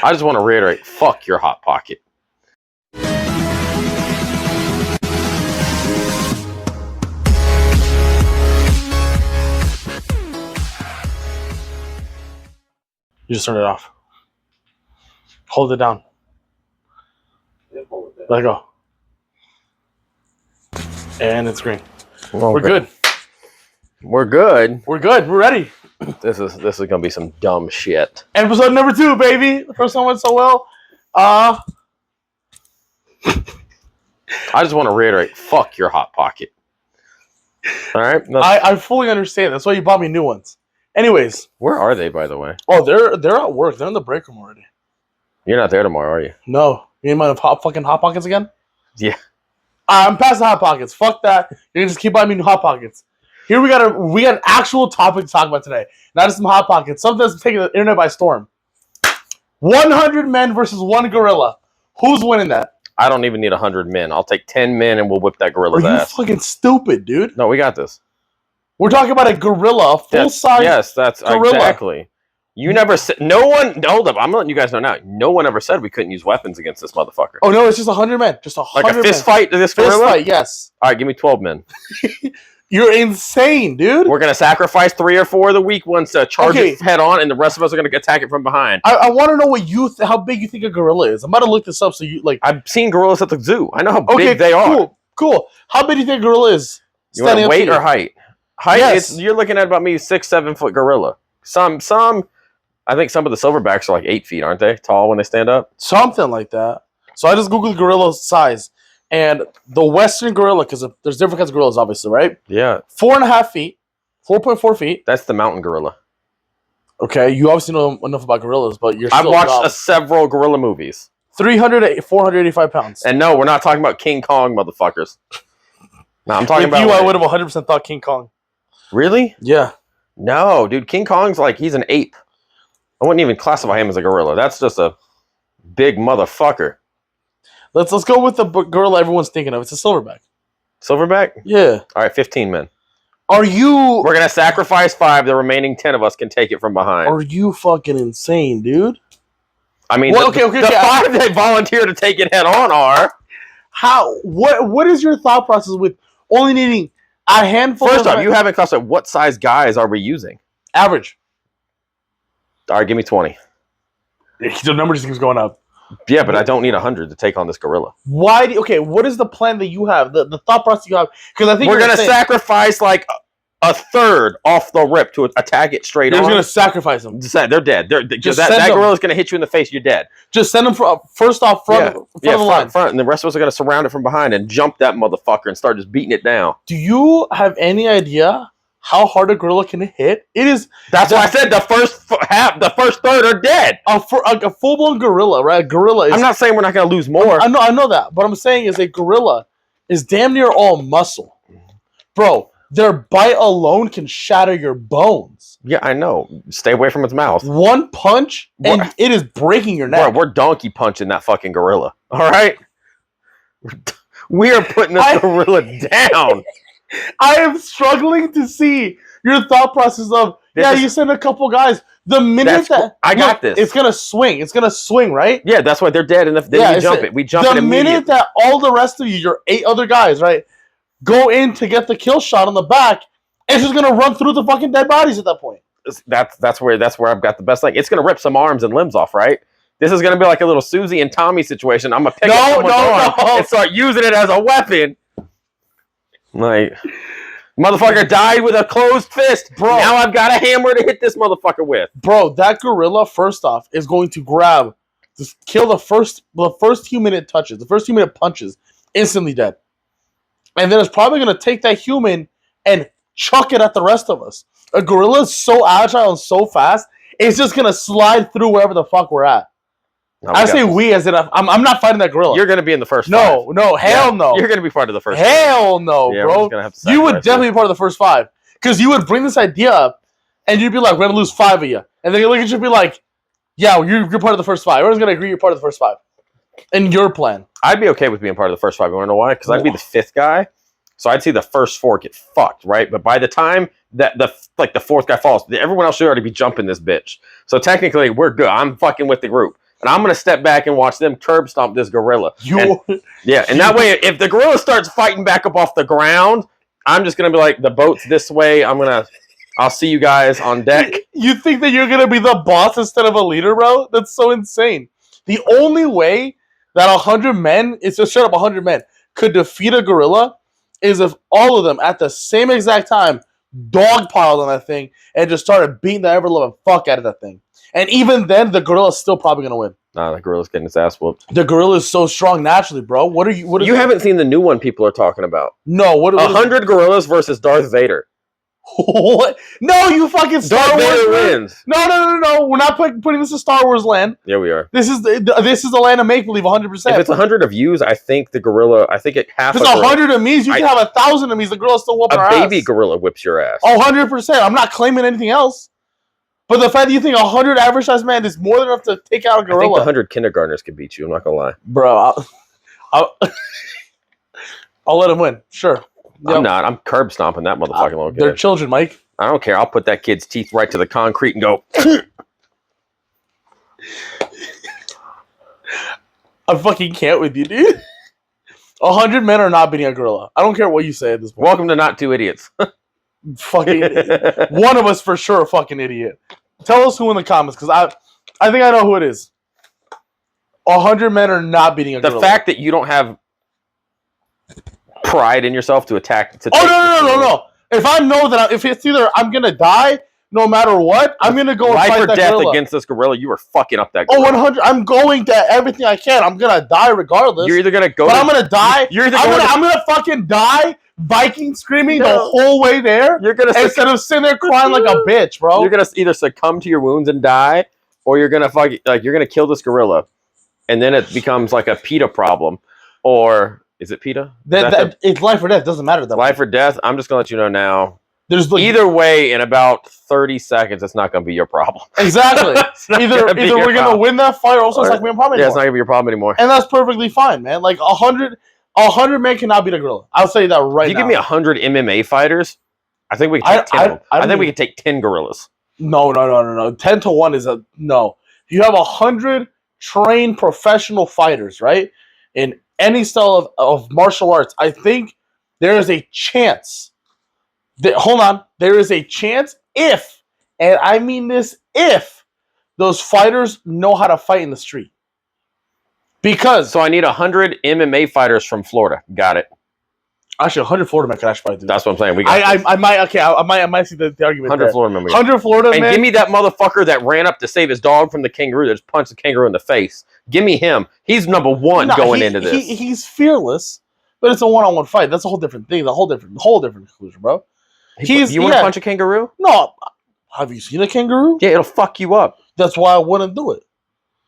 I just want to reiterate, fuck your Hot Pocket. You just turn it off. Hold it down. Let it go. And it's green. We're good. We're good. We're good. We're ready. This is gonna be some dumb shit. Episode number 2, baby. The first one went so well. I just want to reiterate, fuck your Hot Pocket. All right. I fully understand. That's why you bought me new ones. Anyways, where are they, by the way? Oh, they're at work. They're in the break room already. You're not there tomorrow, are you? No. You need my fucking Hot Pockets again? Yeah. I'm past the Hot Pockets. Fuck that. You're gonna just keep buying me new Hot Pockets. Here we got an actual topic to talk about today. Not just some Hot Pockets. Something that's taking the internet by storm. 100 men versus 1 gorilla. Who's winning that? I don't even need 100 men. I'll take 10 men and we'll whip that gorilla's ass. Are you fucking stupid, dude? No, we got this. We're talking about a gorilla, full-size Yes, that's gorilla. Exactly. You never said... No one... Hold up. I'm letting you guys know now. No one ever said we couldn't use weapons against this motherfucker. Oh, no, it's just 100 men. Just 100 men. Like a fist fight to this gorilla? Fist fight, yes. All right, give me 12 men. You're insane, dude. We're going to sacrifice 3 or 4 of the weak ones to charge it head on, and the rest of us are going to attack it from behind. I want to know what how big you think a gorilla is. I'm about to look this up so you, like... I've seen gorillas at the zoo. I know how big they are. Cool. How big do you think a gorilla is? You want weight or height? Height, yes. You're looking at about maybe 6-7 foot gorilla. Some, I think some of the silverbacks are like 8 feet, aren't they? Tall when they stand up? Something like that. So I just Googled gorilla size. And the Western gorilla, because there's different kinds of gorillas, obviously, right? Yeah. 4.5 feet. 4.4 feet. That's the mountain gorilla. Okay, you obviously know enough about gorillas, but you're still... I've watched several gorilla movies. 485 pounds. And no, we're not talking about King Kong, motherfuckers. No, I'm talking about... I would have 100% thought King Kong. Really? Yeah. No, dude. King Kong's like, he's an ape. I wouldn't even classify him as a gorilla. That's just a big motherfucker. Let's go with the gorilla everyone's thinking of. It's a silverback. Silverback? Yeah. All right, 15 men. Are you... We're going to sacrifice 5. The remaining 10 of us can take it from behind. Are you fucking insane, dude? I mean, well, the 5 that volunteer to take it head on are... What is your thought process with only needing a handful First off, you haven't classified what size guys are we using? Average. All right, give me 20. The number just keeps going up. Yeah, but I don't need 100 to take on this gorilla. Why? What is the plan that you have? The thought process you have? Because I think we're going to sacrifice like a third off the rip to attack it straight on. You're going to sacrifice them. They're dead. That gorilla's going to hit you in the face. You're dead. Just send them first off front of the line. Front, and the rest of us are going to surround it from behind and jump that motherfucker and start just beating it down. Do you have any idea how hard a gorilla can hit? It is. That's why I said the first third are dead. A full-blown gorilla, right? A gorilla is... I'm not saying we're not going to lose more. I know that. But I'm saying is a gorilla is damn near all muscle. Bro, their bite alone can shatter your bones. Yeah, I know. Stay away from its mouth. One punch, and it is breaking your neck. Bro, we're donkey punching that fucking gorilla. All right? We are putting this gorilla down. I am struggling to see your thought process of, you send a couple guys. The minute I got this. It's going to swing. It's going to swing, right? Yeah, that's why they're dead. And then we jump it. We jump it immediately. The minute that all the rest of you, your 8 other guys, right, go in to get the kill shot on the back, it's just going to run through the fucking dead bodies at that point. That's where I've got the best thing. It's going to rip some arms and limbs off, right? This is going to be like a little Susie and Tommy situation. I'm going to pick up someone's arm and start using it as a weapon. Like, motherfucker died with a closed fist. Bro, now I've got a hammer to hit this motherfucker with. Bro, that gorilla, first off, is going to kill the first human it touches. The first human it punches, instantly dead. And then it's probably going to take that human and chuck it at the rest of us. A gorilla is so agile and so fast, it's just going to slide through wherever the fuck we're at. I say we as in I'm not fighting that gorilla. You're going to be in the first 5. No, hell no. You're going to be part of the first 5. Hell no, bro. You would definitely be part of the first 5. Because you would bring this idea up, and you'd be like, we're going to lose 5 of you. And then you look at you and be like, yeah, you're part of the first 5. Everyone's going to agree you're part of the first 5. In your plan. I'd be okay with being part of the first 5. You want to know why? Because I'd be the 5th guy. So I'd see the first 4 get fucked, right? But by the time that the 4th guy falls, everyone else should already be jumping this bitch. So technically, we're good. I'm fucking with the group. and I'm gonna step back and watch them curb stomp this gorilla. And that way, if the gorilla starts fighting back up off the ground, I'm just gonna be like, the boat's this way. I'll see you guys on deck. You think that you're gonna be the boss instead of a leader, bro? That's so insane. The only way that 100 men, it's just straight up 100 men, could defeat a gorilla is if all of them at the same exact time dogpiled on that thing and just started beating the ever-loving fuck out of that thing. And even then, the gorilla's still probably gonna win. Nah, the gorilla's getting its ass whooped. The gorilla is so strong naturally, bro. You haven't seen the new one people are talking about. No, 100 gorillas versus Darth Vader. What? No, you fucking Star Darth Wars Vader wins. No. We're not putting this in Star Wars land. Yeah, we are. This is the land of make believe, 100%. If it's 100 of yous, I think the gorilla. I think it half. If it's 100 of me's, you can have 1,000 of me's. The gorilla's still whooping our ass. A baby gorilla whips your ass. 100%. I'm not claiming anything else. But the fact that you think 100 average size man is more than enough to take out a gorilla. I think 100 kindergartners could beat you. I'm not gonna lie, bro. I'll let him win. Sure. I'm not. I'm curb stomping that motherfucking little kid. They're children, Mike. I don't care. I'll put that kid's teeth right to the concrete and go. I fucking can't with you, dude. 100 men are not beating a gorilla. I don't care what you say at this point. Welcome to Not2Idiots. Fucking one of us for sure a fucking idiot. Tell us who in the comments, because I think I know who it is. 100 men are not beating a gorilla. The fact that you don't have pride in yourself to attack. No. If I know that if it's either I'm gonna die no matter what, I'm gonna go life and fight or that death gorilla. against this gorilla. You are fucking up that gorilla. 100. I'm going to everything I can. I'm gonna die regardless. You're either gonna go, but I'm gonna die. I'm gonna fucking die. Viking screaming the whole way there. You're gonna instead of sitting there crying like a bitch, bro. You're gonna either succumb to your wounds and die, or you're gonna you're gonna kill this gorilla, and then it becomes like a PETA problem, or is it PETA? It's life or death. Doesn't matter though. Life or death. I'm just gonna let you know now. There's either way, in about 30 seconds, it's not gonna be your problem. Exactly. either we're gonna win that fight, or also it's not gonna be a problem anymore. Yeah, it's not gonna be your problem anymore. And that's perfectly fine, man. Like 100 men cannot beat a gorilla. I'll say that right now. You give me 100 MMA fighters, I think we can take 10 of them. I think we can take 10 gorillas. No. 10 to 1 is a no. You have 100 trained professional fighters, right? In any style of martial arts, I think there is a chance. There is a chance if, and I mean this if, those fighters know how to fight in the street. Because so I need 100 MMA fighters from Florida. Got it. Actually, 100 Florida men could actually probably do that. That's what I'm saying. I might see the argument. 100 there. Florida men. 100 Florida men. And give me that motherfucker that ran up to save his dog from the kangaroo that just punched the kangaroo in the face. Give me him. He's number one going into this. He's fearless, but it's a one-on-one fight. That's a whole different thing. The whole different conclusion, bro. You want to punch a kangaroo? No. Have you seen a kangaroo? Yeah, it'll fuck you up. That's why I wouldn't do it.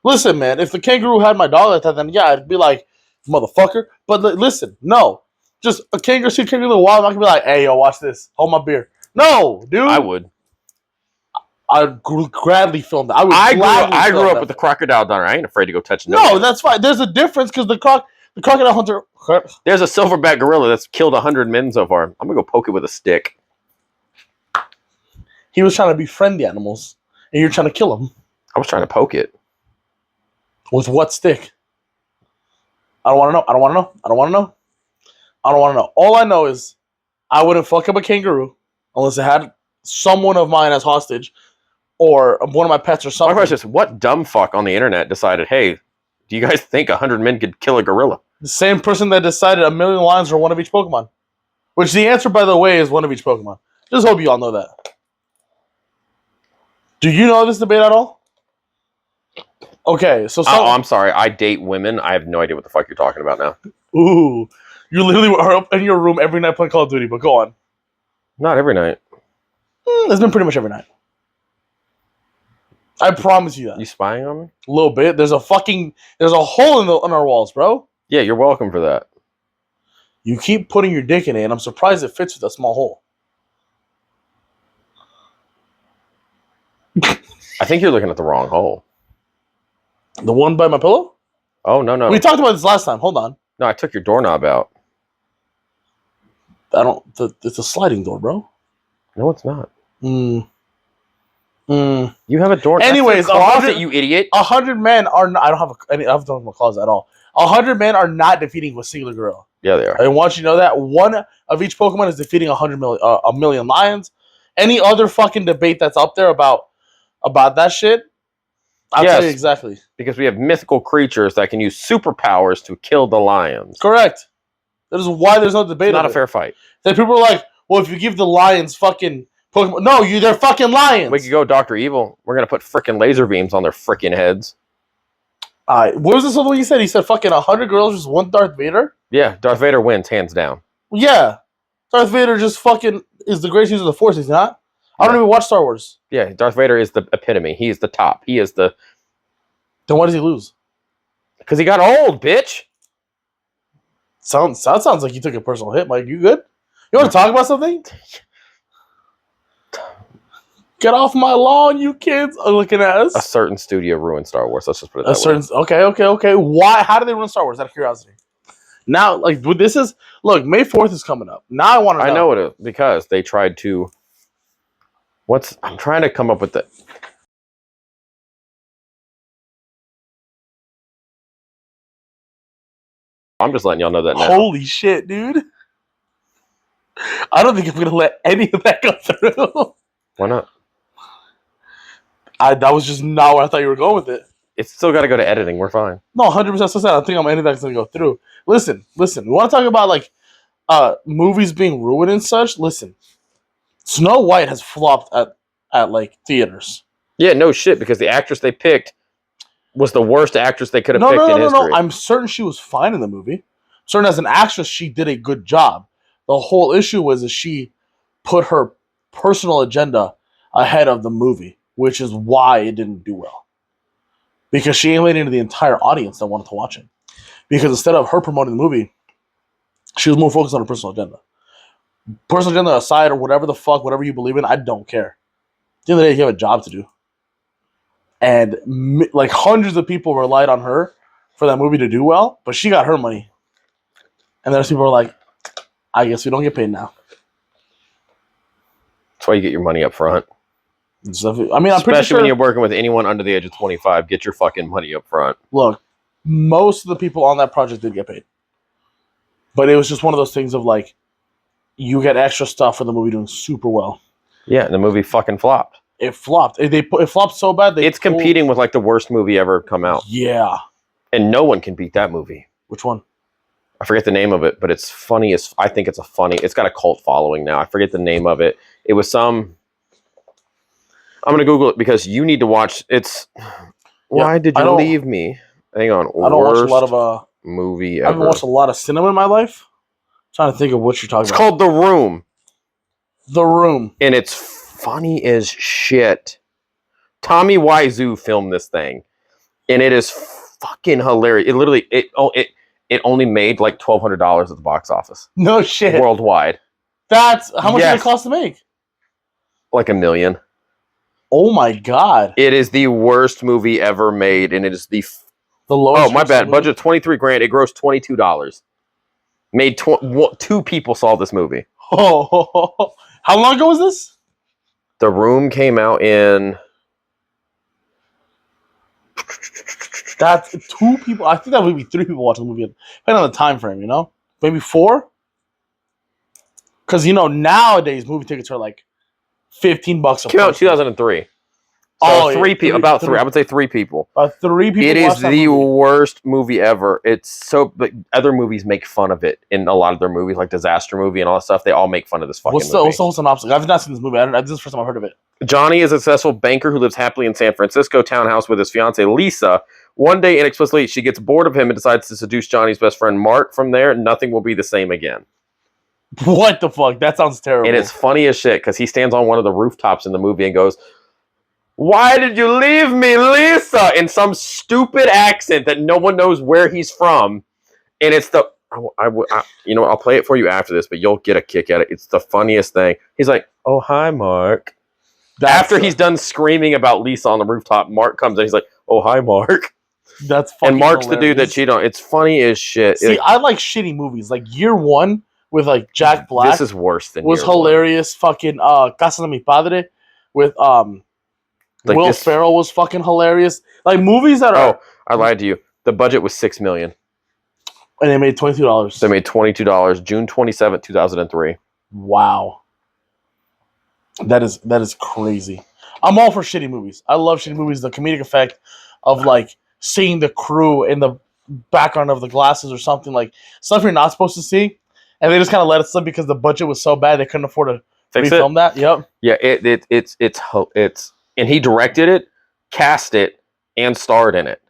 Listen, man, if the kangaroo had my dog like that, then yeah, I'd be like, motherfucker. But listen, no. Just a kangaroo, see a kangaroo in the wild, I'm not going to be like, hey, yo, watch this. Hold my beer. No, dude. I would. I'd gladly film that. I grew up with the crocodile down there. I ain't afraid to go touch No, that's fine. There's a difference because the crocodile hunter... There's a silverback gorilla that's killed 100 men so far. I'm going to go poke it with a stick. He was trying to befriend the animals, and you're trying to kill him. I was trying to poke it. With what stick? I don't want to know. All I know is I wouldn't fuck up a kangaroo unless it had someone of mine as hostage or one of my pets or something. My question is, what dumb fuck on the internet decided, hey, do you guys think 100 men could kill a gorilla? The same person that decided 1,000,000 lions are one of each Pokemon. Which the answer, by the way, is one of each Pokemon. Just hope you all know that. Do you know this debate at all? Okay, so... I'm sorry. I date women. I have no idea what the fuck you're talking about now. Ooh. You literally are up in your room every night playing Call of Duty, but go on. Not every night. It's been pretty much every night. I promise you that. You spying on me? A little bit. There's a hole in our walls, bro. Yeah, you're welcome for that. You keep putting your dick in it, and I'm surprised it fits with a small hole. I think you're looking at the wrong hole. The one by my pillow? Oh, no. We talked about this last time. Hold on. No, I took your doorknob out. It's a sliding door, bro. No, it's not. You have a door. Anyways, that's closet, you idiot. 100 men are not, I don't have I don't have a closet at all. 100 men are not defeating a singular gorilla. Yeah, they are. I want you to know that one of each Pokemon is defeating a million lions. Any other fucking debate that's up there about that shit, I'll tell you exactly. Because we have mythical creatures that can use superpowers to kill the lions. Correct. That is why there's no debate. It's not a fair fight. Then people are like, well, if you give the lions fucking Pokemon, no, they're fucking lions. We could go Dr. Evil. We're gonna put freaking laser beams on their freaking heads. What was this other one you said? He said fucking 100 girls versus one Darth Vader? Yeah, Darth Vader wins, hands down. Yeah. Darth Vader just fucking is the greatest user of the Force, is he not? I don't even watch Star Wars. Yeah, Darth Vader is the epitome. He is the top. He is the... Then why does he lose? Because he got old, bitch. Sounds like you took a personal hit, Mike. You good? You want to talk about something? Get off my lawn, you kids are looking at us. A certain studio ruined Star Wars. Let's just put it that way. Okay. Why? How did they ruin Star Wars? Out of curiosity. Now, like, this is... Look, May 4th is coming up. Now I want to know. I know it is. Because they tried to... I'm trying to come up with the... I'm just letting y'all know that now. Holy shit, dude. I don't think I'm going to let any of that go through. Why not? That was just not where I thought you were going with it. It's still got to go to editing. We're fine. No, 100% so sad. I don't think anything that's going to go through. Listen. We want to talk about, like, movies being ruined and such. Listen. Snow White has flopped at like, theaters. Yeah, no shit, because the actress they picked was the worst actress they could have picked in history. No. I'm certain she was fine in the movie. I'm certain as an actress, she did a good job. The whole issue was that she put her personal agenda ahead of the movie, which is why it didn't do well. Because she alienated the entire audience that wanted to watch it. Because instead of her promoting the movie, she was more focused on her personal agenda. Personal agenda aside, or whatever you believe in, I don't care. At the end of the day, you have a job to do. And like hundreds of people relied on her for that movie to do well, but she got her money. And there's people who are like, I guess we don't get paid now. That's why you get your money up front. I mean, I'm pretty sure when you're working with anyone under the age of 25, get your fucking money up front. Look, most of the people on that project did get paid. But it was just one of those things of like, you get extra stuff for the movie doing super well. Yeah, and the movie fucking flopped. It flopped. It flopped so bad. It's competing with like the worst movie ever come out. Yeah. And no one can beat that movie. Which one? I forget the name of it, but it's funny as... I think it's it's got a cult following now. I forget the name of it. It was some... I'm going to Google it because you need to watch... Why did you leave me? Hang on. I don't watch a lot of... movie ever. I haven't watched a lot of cinema in my life. I'm trying to think of what you're talking about. It's called The Room. The Room. And it's funny as shit. Tommy Wiseau filmed this thing. And it is fucking hilarious. It literally... It only made like $1,200 at the box office. No shit. Worldwide. That's... How much did it cost to make? Like $1 million. Oh my god. It is the worst movie ever made, and it is the lowest. Oh, my bad. Budget $23,000. It grossed $22. Made 2 people saw this movie. Oh, how long ago was this? The Room came out in... That's 2 people. I think that would be 3 people watching the movie. Depending on the time frame, you know? Maybe 4? Because, you know, nowadays movie tickets are like $15 a Came out in 2003. So 3 people. About 3. I would say 3 people. 3 people. It is the worst movie ever. It's so... But other movies make fun of it in a lot of their movies, like Disaster Movie and all that stuff. They all make fun of this fucking movie. What's the whole synopsis? I've not seen this movie. This is the first time I've heard of it. Johnny is a successful banker who lives happily in San Francisco townhouse with his fiancée, Lisa. One day, inexplicably, she gets bored of him and decides to seduce Johnny's best friend, Mark. From there, nothing will be the same again. What the fuck? That sounds terrible. And it's funny as shit because he stands on one of the rooftops in the movie and goes, "Why did you leave me, Lisa?" in some stupid accent that no one knows where he's from. And it's the... you know, I'll play it for you after this, but you'll get a kick at it. It's the funniest thing. He's like, "Oh, hi, Mark." After he's done screaming about Lisa on the rooftop, Mark comes in. He's like, "Oh, hi, Mark." That's fucking And Mark's hilarious. the dude that cheated on. It's funny as shit. See, I like shitty movies. Like Year One with like Jack Black. This is worse than was Year hilarious. One. Fucking Casa de Mi Padre with Like Will Ferrell was fucking hilarious. Like movies that are. Oh, I lied to you. The budget was $6 million. And they made $22. They made $22. June 27th, 2003. Wow. That is crazy. I'm all for shitty movies. I love shitty movies. The comedic effect of like seeing the crew in the background of the glasses or something, like stuff you're not supposed to see, and they just kind of let it slip because the budget was so bad they couldn't afford to refilm that. Yep. Yeah, it's and he directed it, cast it, and starred in it.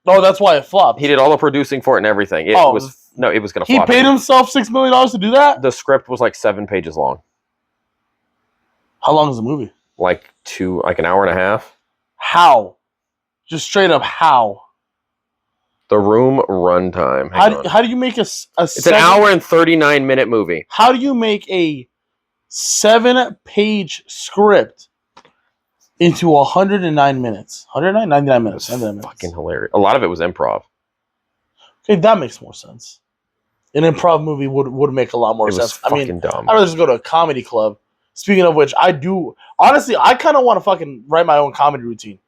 Oh, that's why it flopped. He did all the producing for it and everything. It was going to flop. He paid himself $6 million to do that? The script was like 7 pages long. How long is the movie? Like an hour and a half. How? Just straight up how? The Room runtime. How do you make It's an hour and 39-minute movie. How do you make a 7-page script into 109 minutes? 99 minutes. 99 minutes. Fucking hilarious. A lot of it was improv. Okay, that makes more sense. An improv movie would make a lot more sense. I mean, dumb. I'd rather just go to a comedy club. Speaking of which, I kind of want to fucking write my own comedy routine.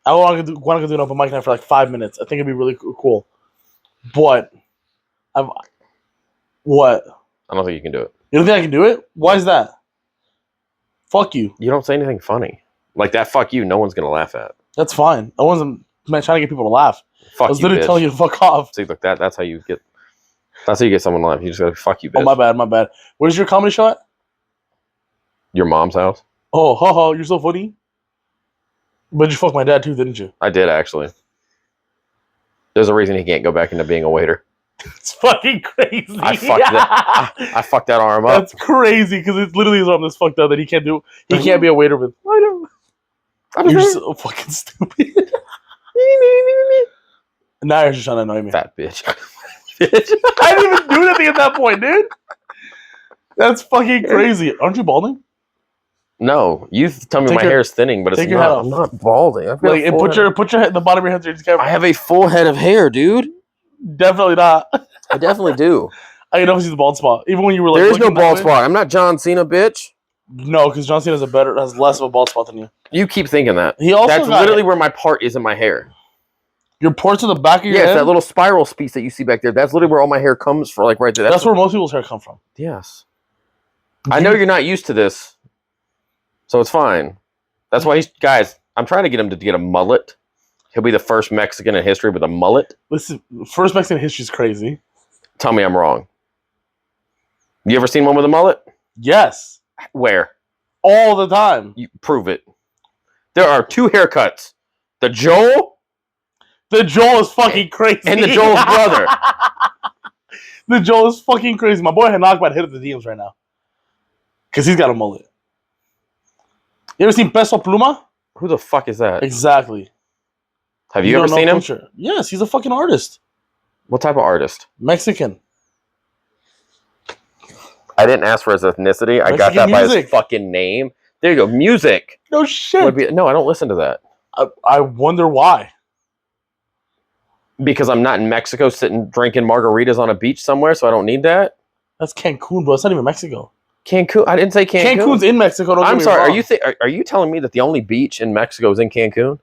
I want to do an open mic night for like 5 minutes. I think it'd be really cool. But what? I don't think you can do it. You don't think I can do it? Why is that? Fuck you. You don't say anything funny. Like that fuck you, no one's going to laugh at. That's fine. I wasn't trying to get people to laugh. Fuck I was literally bitch. telling you to fuck off. See, look, that's how you get someone to laugh. You just go, fuck you, bitch. Oh, my bad. Where's your comedy show at? Your mom's house? Oh, haha, you're so funny. But you fucked my dad too, didn't you? I did, actually. There's a reason he can't go back into being a waiter. It's fucking crazy. I fucked that arm up. That's crazy because it literally his arm that's fucked up that he can't be a waiter with. I know. You're so fucking stupid. Now you're just trying to annoy me. Fat bitch. I didn't even do anything at that point, dude. That's fucking crazy. Aren't you balding? No, you tell me my hair is thinning, but it's not. I'm not balding. Like, put your head, the bottom of your head to your camera. I have a full head of hair, dude. Definitely not. I definitely do. I don't see the bald spot. Even when you were like, there is no bald spot. I'm not John Cena, bitch. No, because John Cena has less of a bald spot than you. You keep thinking that. That's literally where my part is in my hair. Your part's in the back of your head? Yes, that little spiral piece that you see back there. That's literally where all my hair comes from, like right there. That's where most people's hair come from. Yes. I know you're not used to this, so it's fine. That's why guys, I'm trying to get him to get a mullet. He'll be the first Mexican in history with a mullet. Listen, first Mexican in history is crazy. Tell me I'm wrong. You ever seen one with a mullet? Yes. Where? All the time. You prove it. There are 2 haircuts. The Joel is fucking crazy. And the Joel's brother. The Joel is fucking crazy. My boy Hanok about hit up the DMs right now. Because he's got a mullet. You ever seen Peso Pluma? Who the fuck is that? Exactly. Have you ever seen him? Yes, he's a fucking artist. What type of artist? Mexican. I didn't ask for his ethnicity. I got that by his fucking name. There you go. Music. No shit. No, I don't listen to that. I wonder why. Because I'm not in Mexico sitting drinking margaritas on a beach somewhere, so I don't need that. That's Cancun, bro. It's not even Mexico. Cancun? I didn't say Cancun. Cancun's in Mexico. I'm sorry. Are you telling me that the only beach in Mexico is in Cancun?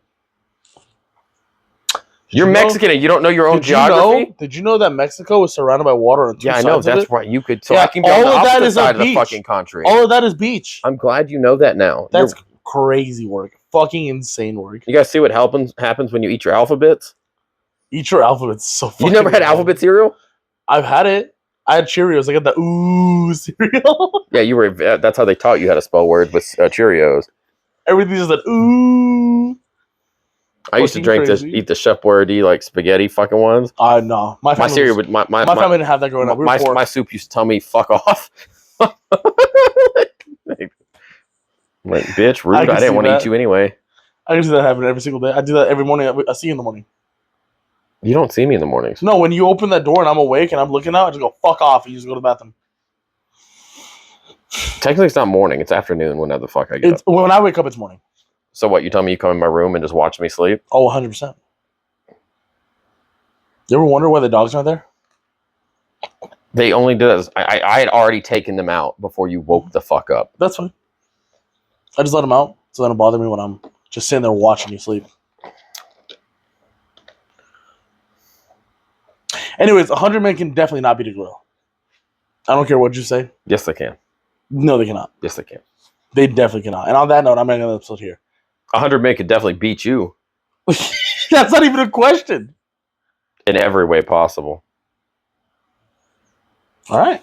You're Mexican and you don't know your own geography? Did you know that Mexico is surrounded by water on 2 sides? Yeah, I know. That's right. You could. So yeah, I can be on the opposite side of the fucking country. All of that is beach. I'm glad you know that now. That's crazy work. Fucking insane work. You guys see what happens when you eat your alphabets? Eat your alphabets. So fucking. You never had alphabet cereal? I've had it. I had Cheerios. I got the ooh cereal. Yeah, you were. That's how they taught you how to spell words with Cheerios. Everything's just like ooh. I used to eat the Chef Boyardee like spaghetti fucking ones. No, my family didn't have that growing up. My soup used to tell me fuck off. Like bitch, rude. I didn't want to eat you anyway. I used to do that happen every single day. I do that every morning. I see you in the morning. You don't see me in the mornings. No, when you open that door and I'm awake and I'm looking out, I just go fuck off and you just go to the bathroom. Technically, it's not morning. It's afternoon. Whenever the fuck I get up. When I wake up, it's morning. So what? You tell me you come in my room and just watch me sleep? Oh, 100%. You ever wonder why the dogs aren't there? They only do this. I had already taken them out before you woke the fuck up. That's fine. I just let them out so they don't bother me when I'm just sitting there watching you sleep. Anyways, 100 men can definitely not beat a gorilla. I don't care what you say. Yes, they can. No, they cannot. Yes, they can. They definitely cannot. And on that note, I'm ending the episode here. 100 men could definitely beat you That's not even a question. in every way possible. All right.